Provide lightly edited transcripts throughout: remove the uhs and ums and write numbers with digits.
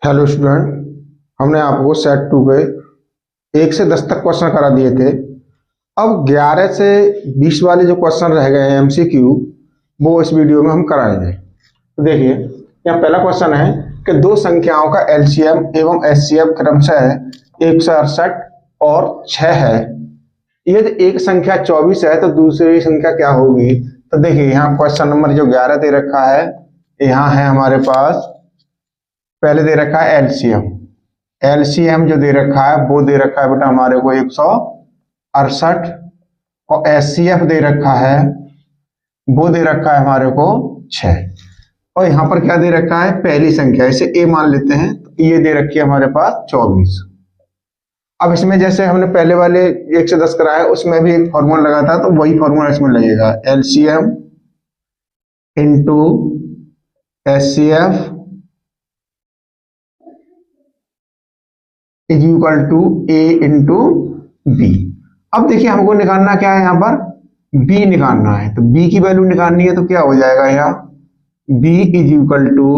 Hello student. हमने आपको set to पे 1 से 10 तक क्वेश्चन करा दिए थे। अब 11 से 20 वाले जो क्वेश्चन रह गए हैं एमसीक्यू, वो इस वीडियो में हम कराएंगे। तो देखिए, यहाँ पहला क्वेश्चन है कि दो संख्याओं का एलसीएम एवं एचसीएफ क्रमशः 168 और 6 है। यदि एक संख्या 24 है तो दूसरी संख्या क्या होगी? तो देखिए, यहाँ क्वेश्चन नंबर जो 11 दे रखा है, यहाँ है हमारे पास। पहले दे रखा है एलसीएम। एलसीएम जो दे रखा है वो दे रखा है बेटा हमारे को 168, और एचसीएफ दे रखा है, वो दे रखा है हमारे को 6। और यहाँ पर क्या दे रखा है? पहली संख्या, इसे ए मान लेते हैं, तो ये दे रखी है हमारे पास 24। अब इसमें जैसे हमने पहले वाले 1 से 10 कराया, उसमें भी एक फॉर्मूला लगा था, तो वही फॉर्मूला इसमें लगेगा। LCM into HCF is equal to A into B. अब देखिए, हमको निकालना क्या है? यहाँ पर बी निकालना है, तो बी की वैल्यू निकालनी है, तो क्या हो जाएगा यहाँ? B is equal to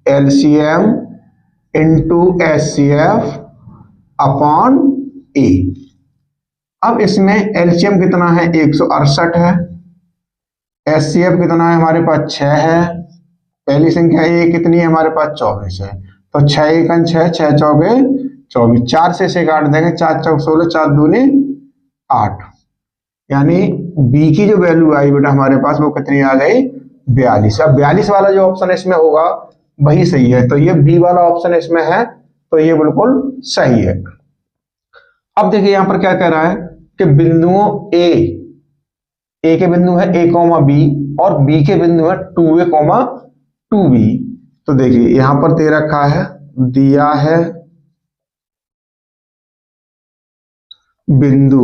LCM into HCF upon A. अब इसमें एलसीएम कितना है? 168 है। एचसीएफ कितना है? हमारे पास 6 है। पहली संख्या ए कितनी है? हमारे पास 24 है। तो 6 एकन 6, 6 चौके 24, 4 से इसे काट देंगे, 4 चौक 16, 4 दूनी 8। यानी बी की जो वैल्यू आई बेटा हमारे पास, वो कितनी आ गई? 42। अब 42 वाला जो ऑप्शन इसमें होगा वही सही है, तो ये बी वाला ऑप्शन इसमें है, तो ये बिल्कुल सही है। अब देखिए, यहां पर क्या कह रहा है कि बिंदुओं ए के बिंदु है ए कॉमा बी, और बी के बिंदु है 2a कॉमा 2b। तो देखिए, यहां पर दे रखा है, दिया है बिंदु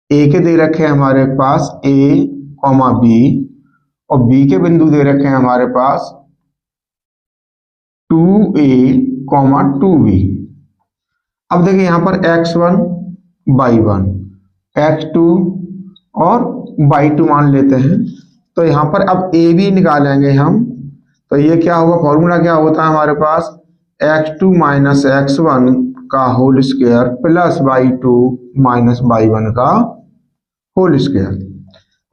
ए के दे रखे हैं हमारे पास ए कॉमा बी, और बी के बिंदु दे रखे हैं हमारे पास 2a कॉमा 2b। अब देखिए, यहां पर x1 y1 x2 और y2 मान लेते हैं। तो यहां पर अब ए बी निकालेंगे हम, तो ये क्या होगा? फॉर्मूला क्या होता है हमारे पास? x2 माइनस x1 का whole square plus y2 minus y1 का होल स्क्वायर।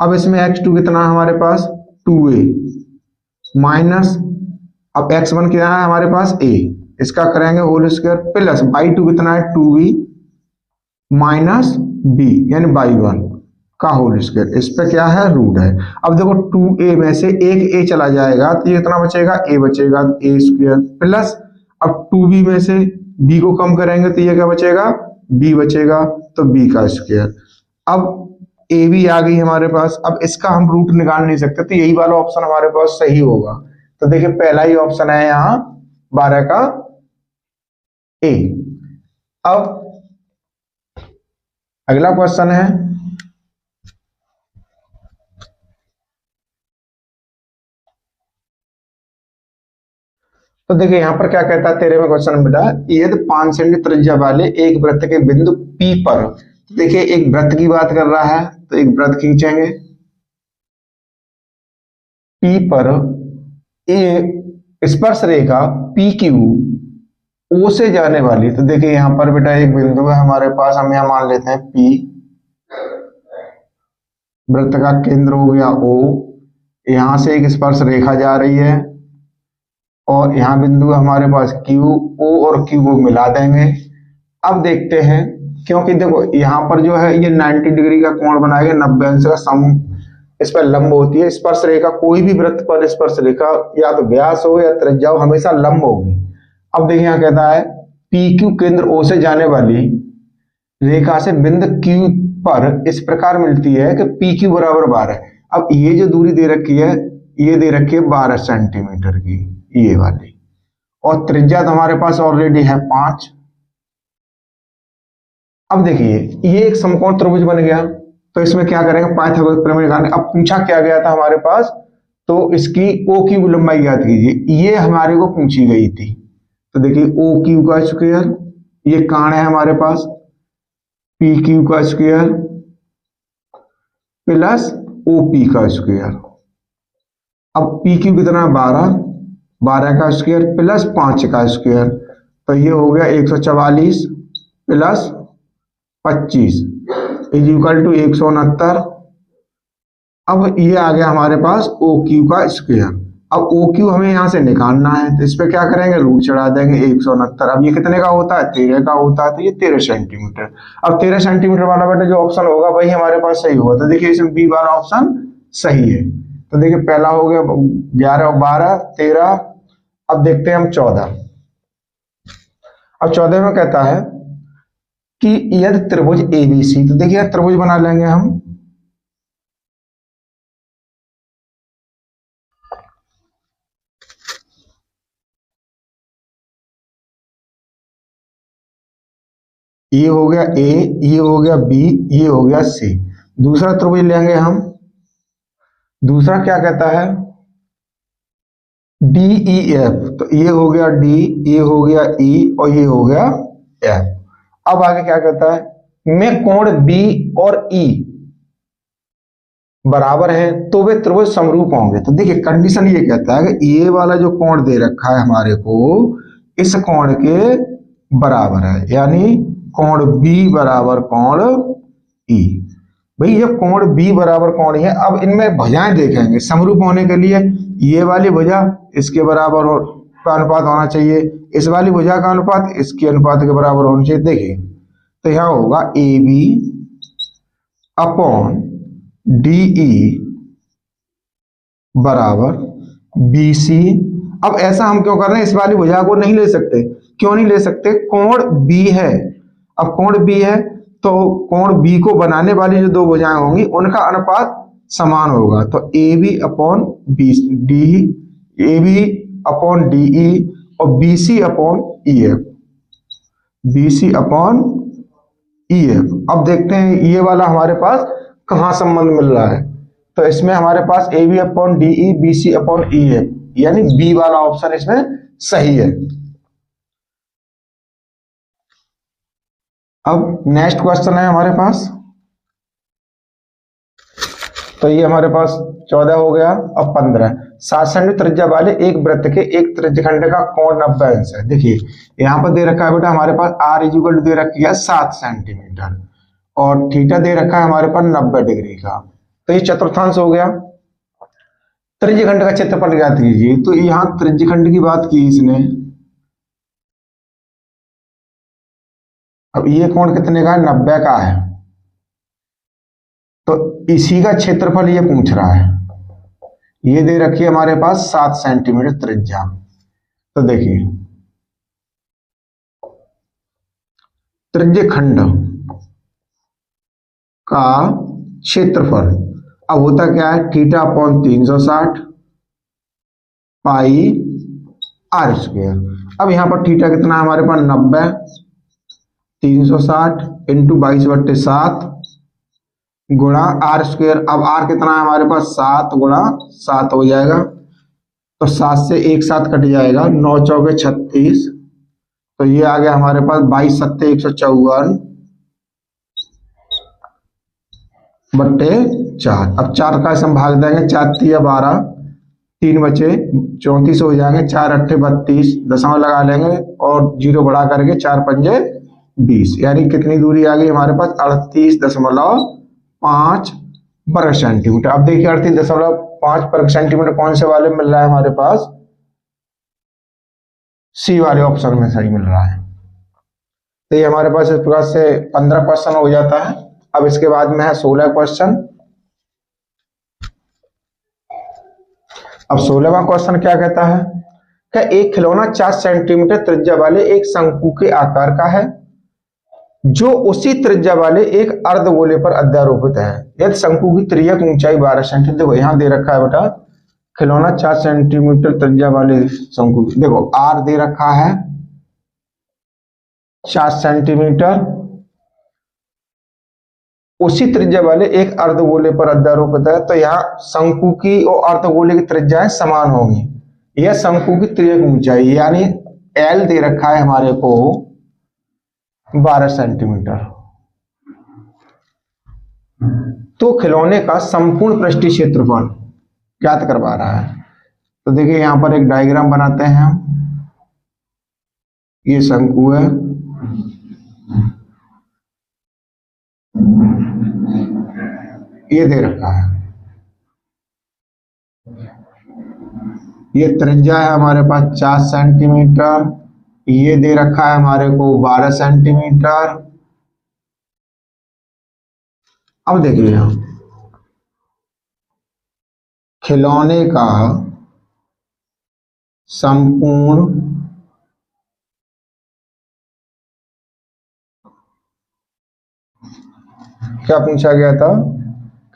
अब इसमें x2 कितना है हमारे पास? 2a माइनस, अब x1 क्या है हमारे पास? a, इसका करेंगे होल स्क्वायर प्लस y2 कितना है? 2b माइनस b यानी y1 का होल स्क्वायर। इस पे क्या है? रूट है। अब देखो, 2a में से एक a चला जाएगा, तो ये कितना बचेगा? a बचेगा, a स्क्वायर प्लस, अब 2b में से b को कम करेंगे तो ये क्या बचेगा? b बचेगा, तो b का स्क्वायर। अब a भी आ गई हमारे पास। अब इसका हम रूट निकाल नहीं सकते, तो यही वाला ऑप्शन हमारे पास सही होगा। तो देखिए, पहला ही ऑप्शन है यहाँ 12 का ए। अब अगला क्वेश्चन है, तो देखिए यहाँ पर क्या कहता है तेरे में क्वेश्चन बेटा, यदि 5 सेंटी त्रिज्या वाले एक वृत्त के बिंदु P पर, देखिए एक वृत्त की बात कर रहा है, तो एक वृत्त खींचेंगे P पर, ए स्पर्श रेखा PQ O से जाने वाली। तो देखिए यहाँ पर बेटा एक बिंदु है हमारे पास, हम यहाँ मान लेते हैं P, वृत्त का केंद्र हो गया O, यहां से एक स्पर्श रेखा जा रही है, और यहाँ बिंदु है हमारे पास Q, O और Q को मिला देंगे। अब देखते हैं, क्योंकि देखो यहाँ पर जो है ये 90 डिग्री का कोण बनाएगा, 90 अंश का सम इस पर लंब होती है। स्पर्श रेखा, कोई भी वृत्त पर स्पर्श रेखा या तो व्यास हो या त्रिज्या हो, हमेशा लंब होगी। अब देखिए, यहाँ कहता है PQ केंद्र O से जाने वाली रेखा से बिंदु Q पर इस प्रकार मिलती है कि PQ बराबर 12। अब ये जो दूरी दे रखी है, ये दे रखी है 12 सेंटीमीटर की, ये वाली, और त्रिज्या तो हमारे पास ऑलरेडी है 5। अब देखिए, ये एक समकोण त्रिभुज बन गया, तो इसमें क्या करेंगे? पाइथागोरस प्रमेय निकालेंगे। अब पूछा क्या गया था हमारे पास? तो इसकी ओ क्यू लंबाई ज्ञात कीजिए, ये हमारे को पूछी गई थी। तो देखिए, ओ क्यू का स्क्वायर, ये काण है हमारे पास, पी क्यू का स्क्वायर प्लस ओ पी का स्क्वायर। अब पी क्यू कितना? 12 12 का स्क्वायर प्लस 5 का स्क्वायर, तो ये हो गया 144 प्लस 25 इज इक्वल टू 169। अब ये आ गया हमारे पास ओ क्यू का स्क्वायर। अब ओ क्यू हमें यहाँ से निकालना है, तो इस पे क्या करेंगे, रूट चढ़ा देंगे 169। अब ये कितने का होता है, 13 का होता है, तो ये 13 सेंटीमीटर। अब 13 सेंटीमीटर वाला बेटा जो ऑप्शन होगा वही हमारे पास सही होगा। तो देखिए इसमें बी वाला ऑप्शन सही है। तो देखिए पहला हो गया 11 और 12 13। अब देखते हैं हम 14। अब 14 में कहता है कि यदि त्रिभुज एबीसी, तो देखिए त्रिभुज बना लेंगे हम। ये हो गया ए, ये हो गया बी, ये हो गया सी। दूसरा त्रिभुज लेंगे हम। दूसरा क्या कहता है, डी ई एफ, तो ये हो गया डी, ये हो गया ई और ये हो गया एफ। अब आगे क्या कहता है, में कोण बी और ई बराबर है तो वे त्रिभुज समरूप होंगे। तो देखिए कंडीशन ये कहता है कि ये वाला जो कोण दे रखा है हमारे को इस कोण के बराबर है, यानी कोण बी बराबर कोण ई। भाई ये कोण बी बराबर कोण है। अब इनमें भुजाएं देखेंगे समरूप होने के लिए, ये वाली भुजा इसके बराबर का अनुपात होना चाहिए, इस वाली भुजा का अनुपात इसके अनुपात के बराबर होना चाहिए। देखिए तो यहाँ होगा A B upon D E बराबर बी सी। अब ऐसा हम क्यों कर रहे हैं, इस वाली भुजा को नहीं ले सकते, क्यों नहीं ले सकते, कोण बी है। अब कोण बी है तो कोण बी को बनाने वाली जो दो भुजाएं होंगी उनका अनुपात समान होगा। तो A B upon B D, A B upon D E और B C upon E F, B C upon E F. अब देखते हैं ये वाला हमारे पास कहाँ संबंध मिल रहा है। तो इसमें हमारे पास A B upon D E, B C upon E F, यानी बी वाला ऑप्शन इसमें सही है। अब नेक्स्ट क्वेश्चन है हमारे पास। तो ये हमारे पास 14 हो गया। अब 15, 7 सेंटीमीटर त्रिज्या वाले एक वृत्त के एक त्रिज्यखंड का कोण 90 अंश है। देखिए यहाँ पर दे रखा है बेटा हमारे पास आर इक्वल दे रखी है 7 सेंटीमीटर और थीटा दे रखा है हमारे पास 90 डिग्री का। तो ये चतुर्थांश हो गया। त्रिज्यखंड का क्षेत्रफल ज्ञात कीजिए। तो यहाँ त्रिज्यखंड की बात की इसने। अब ये कोण कितने का है, 90 का है, तो इसी का क्षेत्रफल ये पूछ रहा है। ये दे रखी है हमारे पास 7 सेंटीमीटर त्रिज्या। तो देखिए त्रिज्यखंड का क्षेत्रफल अब होता क्या है, theta upon 360 pi r square. अब यहां पर थीटा कितना है हमारे पास 90, 360 इंटू 22/7 गुणा आर स्क्वायर। अब आर कितना है हमारे पास 7 गुणा 7 हो जाएगा, तो 7 से 1 7 कट जाएगा, 9 चौके 36। तो ये आ गया हमारे पास 22 सत्ते 154 बट्टे 4। अब 4 का हम भाग देंगे, 4 तिया 12, 3 बचे 34 हो जाएंगे, 4 अट्ठे 32, दशमलव लगा लेंगे और 0 बढ़ा करके 4 पंजे 20, यानी कितनी दूरी आ गई हमारे पास 38.5 वर्ग सेंटीमीटर। अब देखिए 38.5 वर्ग सेंटीमीटर कौन से वाले मिल रहा है हमारे पास, सी वाले ऑप्शन में सही मिल रहा है। तो ये हमारे पास इस प्रकार से 15 क्वेश्चन हो जाता है। अब इसके बाद में है 16 क्वेश्चन। अब 16वां क्वेश्चन क्या कहता है, क्या एक खिलौना 4 सेंटीमीटर त्रिज्या वाले एक शंकु के आकार का है जो उसी त्रिज्या वाले एक अर्धगोले पर अध्यारोपित है, यदि शंकु की त्रिज्यक ऊंचाई 12 सेंटीमीटर। देखो यहां दे रखा है बेटा खिलौना 4 सेंटीमीटर त्रिज्या वाले शंकु, देखो आर दे रखा है 4 सेंटीमीटर, उसी त्रिज्या वाले एक अर्धगोले पर अध्यारोपित है। तो यहाँ शंकु की और अर्धगोले की त्रिज्याएं समान होंगी। यह शंकु की त्रिज्यक ऊंचाई यानी एल दे रखा है हमारे को 12 सेंटीमीटर। तो खिलौने का संपूर्ण पृष्ठीय क्षेत्रफल ज्ञात करवा रहा है। तो देखिए यहाँ पर एक डायग्राम बनाते हैं हम। ये शंकु है, ये दे रखा है, ये त्रिज्या है हमारे पास 4 सेंटीमीटर, ये दे रखा है हमारे को 12 सेंटीमीटर। अब देखिए यहाँ खिलौने का संपूर्ण क्या पूछा गया था,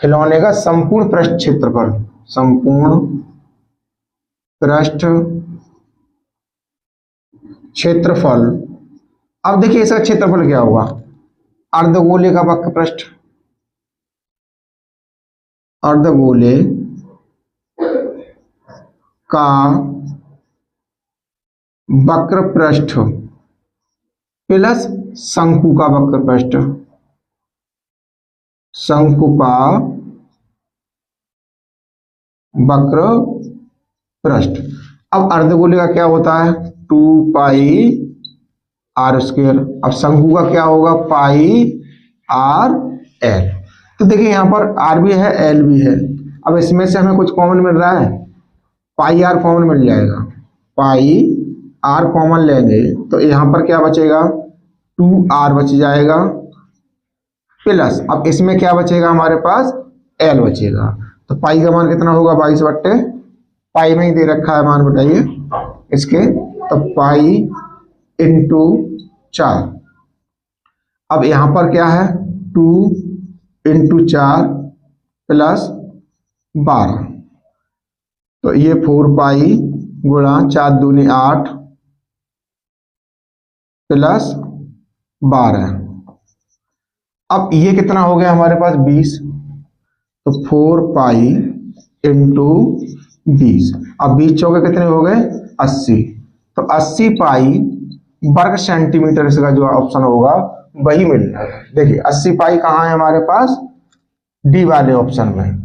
खिलौने का संपूर्ण पृष्ठ क्षेत्रफल, संपूर्ण पृष्ठ क्षेत्रफल। अब देखिए इसका क्षेत्रफल क्या होगा, अर्धगोले का वक्र पृष्ठ, अर्धगोले का वक्र पृष्ठ प्लस शंकु का वक्र पृष्ठ, शंकु का वक्र पृष्ठ। अब अर्धगोले का क्या होता है 2 पाई आर स्क्वायर, अब शंकु का क्या होगा पाई आर एल। तो देखिए यहाँ पर आर भी है एल भी है, अब इसमें से हमें कुछ कॉमन मिल रहा है, पाई आर कॉमन मिल जाएगा, पाई आर कॉमन लेंगे तो यहाँ पर क्या बचेगा 2r बच जाएगा, प्लस अब इसमें क्या बचेगा हमारे पास एल बचेगा। तो पाई का मान कितना होगा 22 बट्टे पाई में ही दे रखा है मान, बताइए इसके, तो पाई इंटू 4। अब यहां पर क्या है 2 इंटू 4 प्लस 12, तो ये 4 पाई गुणा 4 दूनी 8 प्लस 12। अब ये कितना हो गया हमारे पास 20, तो 4 पाई इंटू 20, अब 20 चौके कितने हो गए 80, तो 80 पाई वर्ग सेंटीमीटर इसका जो ऑप्शन होगा वही मिल जाएगा। देखिए 80 पाई कहाँ है हमारे पास डी वाले ऑप्शन में।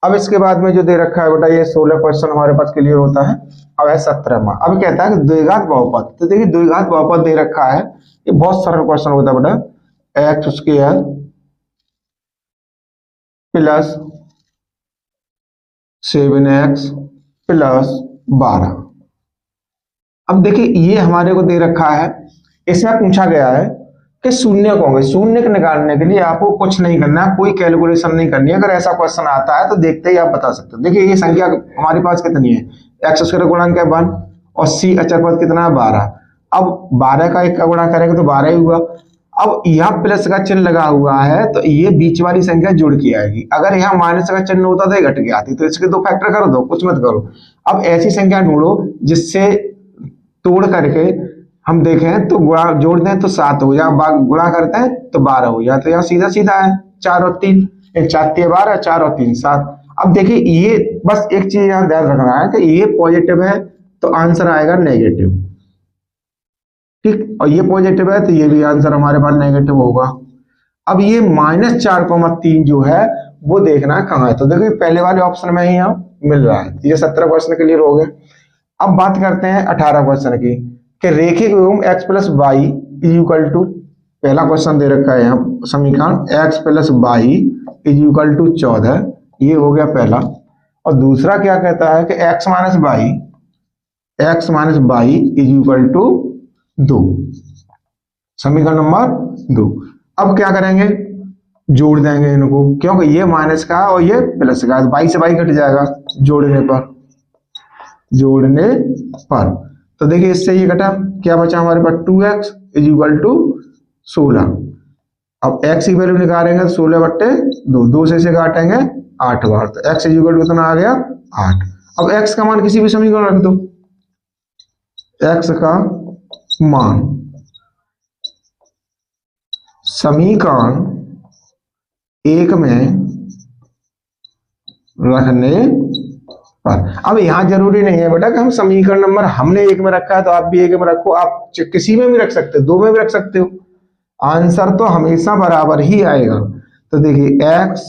अब इसके बाद में जो दे रखा है बेटा ये 16 क्वेश्चन हमारे पास क्लियर होता है। अब है 17वां, अब कहता है कि द्विघात बहुपद, तो देखिए द्विघात बहुपद दे रखा है, ये बहुत सरल क्वेश्चन होता है बेटा, x square plus 7x plus 12। अब देखिए ये हमारे को दे रखा है, इसमें पूछा गया है कि शून्य को होंगे, शून्य को निकालने के लिए आपको कुछ नहीं करना है, कोई कैलकुलेशन नहीं करनी है। अगर ऐसा क्वेश्चन आता है तो देखते ही आप बता सकते हो। देखिए ये संख्या हमारे पास कितनी है, एक्स स्क्वायर गुणांक है 1 और सी अचर पद कितना है 12। अब 12 का 1 का गुणा करेंगे तो 12 ही हुआ। अब यहाँ प्लस का चिन्ह लगा हुआ है तो ये बीच वाली संख्या जुड़ के आएगी, अगर यहाँ माइनस का चिन्ह होता तो ये घट के आती, तो इसके 2 फैक्टर कर दो, कुछ मत करो। अब ऐसी संख्या ढूंढो जिससे तोड़ करके हम देखें तो गुणा जोड़ दें तो 7 हो जाए, गुणा करते हैं तो 12 हो जाए, तो यहाँ सीधा सीधा है 4 और 3, 4 12 4 और 3 7। अब देखिए ये बस एक चीज यहाँ ध्यान रखना है कि ये पॉजिटिव है तो आंसर आएगा नेगेटिव, ठीक, और ये पॉजिटिव है तो ये भी आंसर हमारे पास नेगेटिव होगा। अब ये -4,3 जो है वो देखना है कहाँ है, तो देखिए पहले वाले ऑप्शन में ही यहाँ मिल रहा है। ये 17 क्वेश्चन क्लियर हो गए। अब बात करते हैं 18 क्वेश्चन की, कि रेखिक विभव x plus Y is equal to, पहला क्वेश्चन दे रखा है यहाँ समीकरण x plus Y is equal to 14, ये हो गया पहला। और दूसरा क्या कहता है कि x minus Y is equal to 2, समीकरण नंबर 2। अब क्या करेंगे जोड़ देंगे इनको, क्योंकि ये माइनस का और ये प्लस का, बाई से बाई घट जाएगा जोड़ने पर। तो देखिए इससे ये घटा, क्या बचा हमारे पास 2x इज इक्वल टू 16। अब x की वैल्यू निकालेंगे तो 16 बट्टे 2 से इसे काटेंगे 8 बार, तो x इज इक्वल टू कितना आ गया 8। अब x का मान किसी भी समीकरण रख दो, x का मान समीकरण 1 में रखने पर। अब यहाँ जरूरी नहीं है बेटा कि हम समीकरण नंबर हमने एक में रखा है तो आप भी एक में रखो, आप किसी में भी रख सकते हो, दो में भी रख सकते हो, आंसर तो हमेशा बराबर ही आएगा। तो देखिए x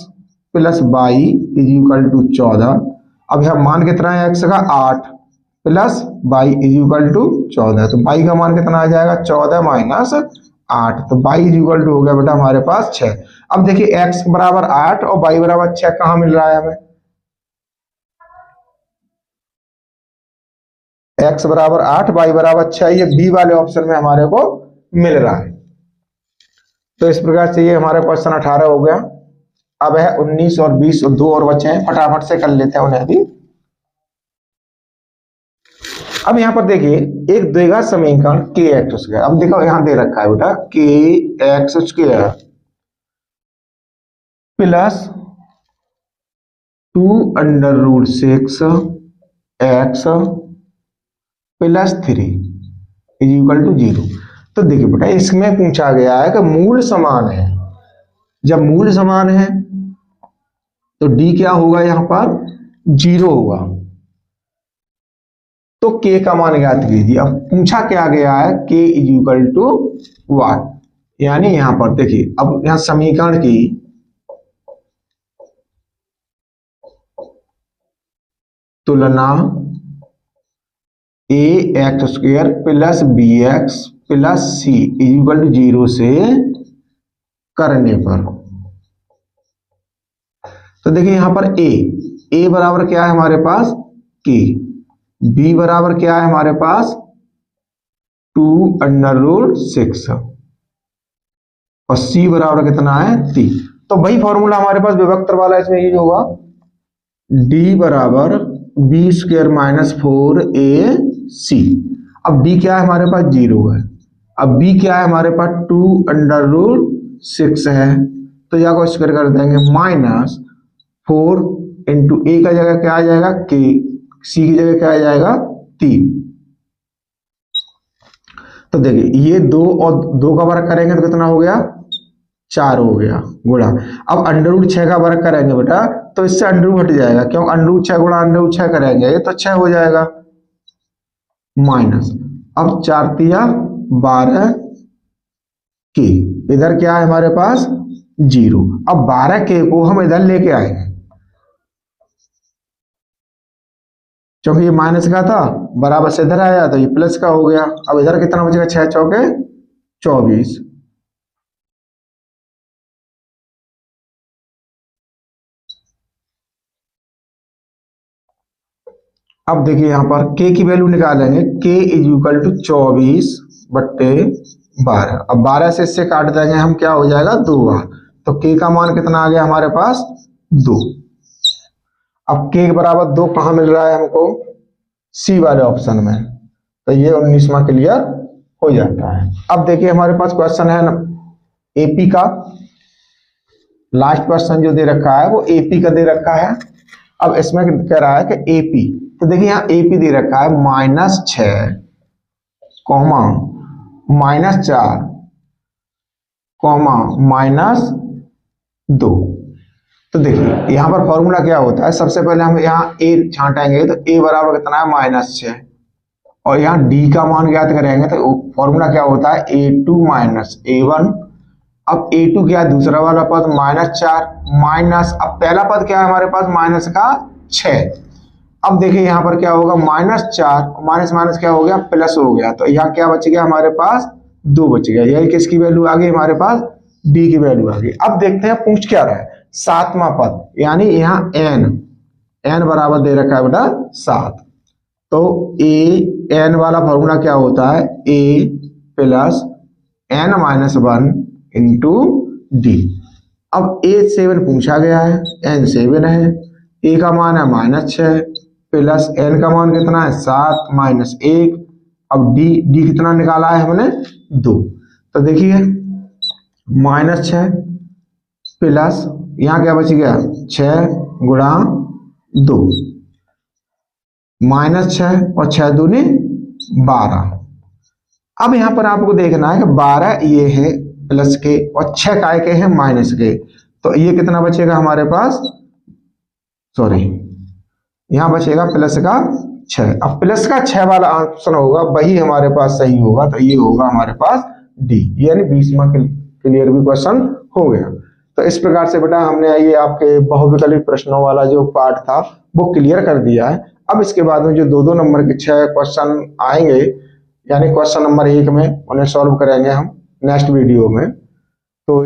plus Y is equal to 14। अब यहाँ मान कितना है x का 8 plus Y is equal to 14, तो y का मान कितना आ जाएगा 14 माइनस 8, तो y इज इक्वल टू हो गया बेटा हमारे पास 6। अब देखिए x बराबर 8 और y बराबर 6 कहाँ मिल रहा है हमें, x बराबर 8 y बराबर 6, ये बी वाले ऑप्शन में हमारे को मिल रहा है। तो इस प्रकार से ये हमारे क्वेश्चन 18 हो गया। अब है 19 और 20 और दो और बचे हैं, फटाफट से कर लेते हैं उन्हें भी। अब यहाँ पर देखिए एक द्विघात समीकरण के एक्स स्क्वायर, अब देखो यहाँ दे रखा है बेटा के X square plus 2√6 X plus 3 is equal to 0। तो देखिए बेटा इसमें पूछा गया है कि मूल समान है, जब मूल समान है तो डी क्या होगा, यहां पर 0 होगा, तो के का मान ज्ञात कीजिए। अब पूछा क्या गया है के इज इक्वल टू वाट, यानी यहां पर देखिए अब यहां समीकरण की तुलना A X square plus B X plus C is equal to 0 से करने पर, तो देखिए यहां पर ए बराबर क्या है हमारे पास के, बी बराबर क्या है हमारे पास 2√6 और सी बराबर कितना है 3। तो वही फॉर्मूला हमारे पास विभक्तर वाला इसमें यूज होगा, डी बराबर बी स्क्वायर माइनस 4ac। अब डी क्या है हमारे पास 0 है, अब बी क्या है हमारे पास 2√6 है, तो या को स्क्वायर कर देंगे माइनस 4 इंटू ए का जगह क्या आ जाएगा के, सी की जगह क्या आ जाएगा 3। तो देखिए ये 2 और 2 का वर्ग करेंगे तो कितना हो गया 4 हो गया गुणा। अब √6 का वर्ग करेंगे बेटा तो इससे अंडर हट जाएगा, क्यों √6 गुणा √6 करेंगे तो 6 हो जाएगा माइनस, अब 4 तिया 12 के, इधर क्या है हमारे पास 0। अब 12 के को हम इधर लेके आएंगे क्योंकि ये माइनस का था, बराबर से इधर आया तो ये प्लस का हो गया। अब इधर कितना बचेगा 6 चौके 24। अब देखिए यहां पर k की वैल्यू निकालेंगे, k इज इक्वल टू 24/12। अब 12 से इससे काट देंगे हम, क्या हो जाएगा 2 बार, तो k का मान कितना आ गया हमारे पास 2। अब k के बराबर 2 कहां मिल रहा है हमको, सी वाले ऑप्शन में, तो ये 19वां क्लियर हो जाता है। अब देखिए हमारे पास क्वेश्चन है एपी का, लास्ट क्वेश्चन जो दे रखा है वो एपी का दे रखा है। अब इसमें कह रहा है कि एपी, तो देखिए यहाँ एपी दे रखा है -6 कॉमा -4 कॉमा -2। तो देखिए यहाँ पर फॉर्मूला क्या होता है, सबसे पहले हम यहाँ ए छांटेंगे तो ए बराबर कितना है -6 और यहाँ डी का मान ज्ञात करेंगे तो फॉर्मूला क्या होता है a2 - a1। अब a2 क्या है दूसरा वाला पद -4 माइनस, अब पहला पद क्या है हमारे पास माइनस का 6। अब देखिए यहाँ पर क्या होगा -4 माइनस माइनस क्या हो गया प्लस हो गया, तो यहाँ क्या बच गया हमारे पास 2 बच गया, यही किसकी वैल्यू आ गई हमारे पास डी की वैल्यू आ गई। अब देखते हैं पूछ क्या रहा है, 7वां पद, यानी यहाँ n बराबर दे रखा है बेटा 7, तो n वाला फॉर्मूला क्या होता है a plus n-1 into D. अब a7 पूछा गया है, n7 है, a का मान है -6 प्लस n का मान कितना है 7 माइनस 1। अब डी कितना निकाला है हमने 2, तो देखिए -6 प्लस यहाँ क्या बच गया 6 गुणा 2 -6 और 6 दूनी 12। अब यहाँ पर आपको देखना है कि 12 ये है प्लस के और 6 काय के हैं माइनस के, तो ये कितना बचेगा हमारे पास, सॉरी यहाँ बचेगा प्लस का 6। अब प्लस का 6 वाला ऑप्शन होगा वही हमारे पास सही होगा, तो ये होगा हमारे पास डी, यानी 20वां क्लियर भी क्वेश्चन हो गया। तो इस प्रकार से बेटा हमने ये आपके बहुविकल्पित प्रश्नों वाला जो पार्ट था वो क्लियर कर दिया है। अब इसके बाद में जो 2-2 नंबर के 6 क्वेश्चन आएंगे, यानी क्वेश्चन नंबर 1 में, उन्हें सॉल्व करेंगे हम नेक्स्ट वीडियो में। तो